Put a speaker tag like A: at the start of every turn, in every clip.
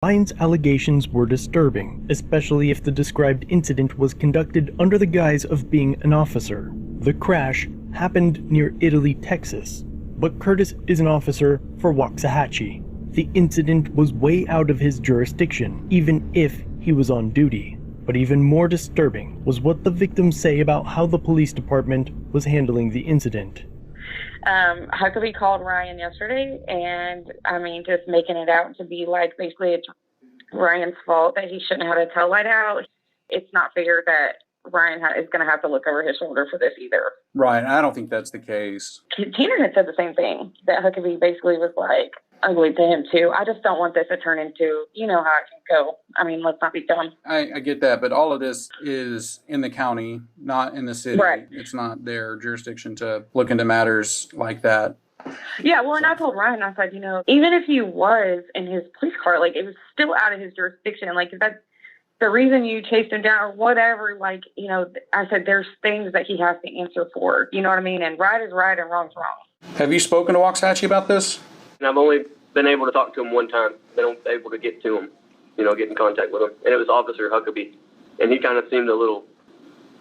A: Ryan's allegations were disturbing, especially if the described incident was conducted under the guise of being an officer. The crash happened near Italy, Texas, but Curtis is an officer for Waxahachie. The incident was way out of his jurisdiction, even if he was on duty. But even more disturbing was what the victims say about how the police department was handling the incident.
B: Huckabee called Ryan yesterday, and just making it out to be like basically it's Ryan's fault that he shouldn't have had a tail light out. It's not fair that Ryan is going to have to look over his shoulder for this either.
C: Right. I don't think that's the case.
B: Tanner had said the same thing, that Huckabee basically was like ugly to him too. I just don't want this to turn into, how it can go. Let's not be dumb.
C: I get that, but all of this is in the county, not in the city.
B: Right.
C: It's not their jurisdiction to look into matters like that.
B: Yeah, well, and I told Ryan, I said, even if he was in his police car, it was still out of his jurisdiction. If that's the reason you chased him down or whatever, I said, there's things that he has to answer for. You know what I mean? And right is right and wrong's wrong.
C: Have you spoken to Waxahachie about this?
D: And I've only been able to talk to him one time. Been able to get to him, get in contact with him. And it was Officer Huckabee. And he kind of seemed a little,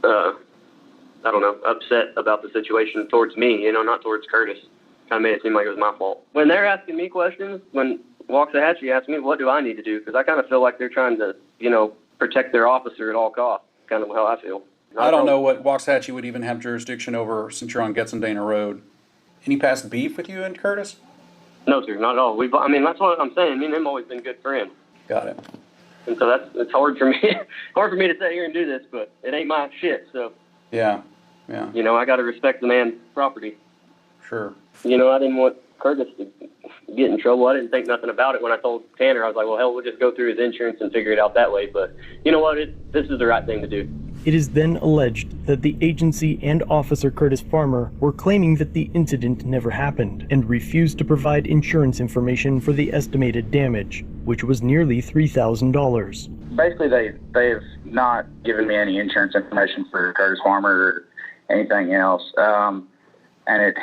D: upset about the situation towards me, not towards Curtis. Kind of made it seem like it was my fault. When they're asking me questions, when Waxahachie asks me, what do I need to do? Because I kind of feel like they're trying to, protect their officer at all costs. Kind of how I feel.
C: I don't know what Waxahachie would even have jurisdiction over since you're on Getson-Dana Road. Any past beef with you and Curtis?
D: No, sir, not at all. That's what I'm saying. Me and him always been good friends.
C: Got it.
D: And so it's hard for me, to sit here and do this, but it ain't my shit. So
C: yeah.
D: I got to respect the man's property.
C: Sure.
D: I didn't want Curtis to get in trouble. I didn't think nothing about it when I told Tanner. I was like, well, hell, we'll just go through his insurance and figure it out that way. But you know what? This is the right thing to do.
A: It is then alleged that the agency and Officer Curtis Farmer were claiming that the incident never happened and refused to provide insurance information for the estimated damage, which was nearly $3,000.
E: Basically, they've not given me any insurance information for Curtis Farmer or anything else. And at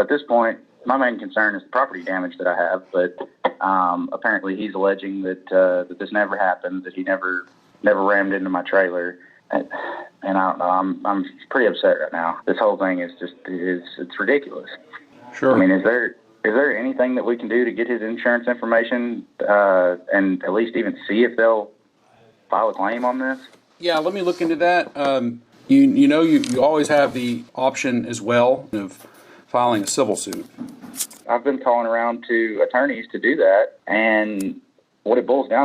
E: this point, my main concern is the property damage that I have. But apparently, he's alleging that this never happened, that he never rammed into my trailer. And I don't know. I'm pretty upset right now. This whole thing is it's ridiculous.
C: Sure.
E: Is there anything that we can do to get his insurance information and at least even see if they'll file a claim on this?
C: Yeah, let me look into that. You always have the option as well of filing a civil suit.
E: I've been calling around to attorneys to do that, and what it boils down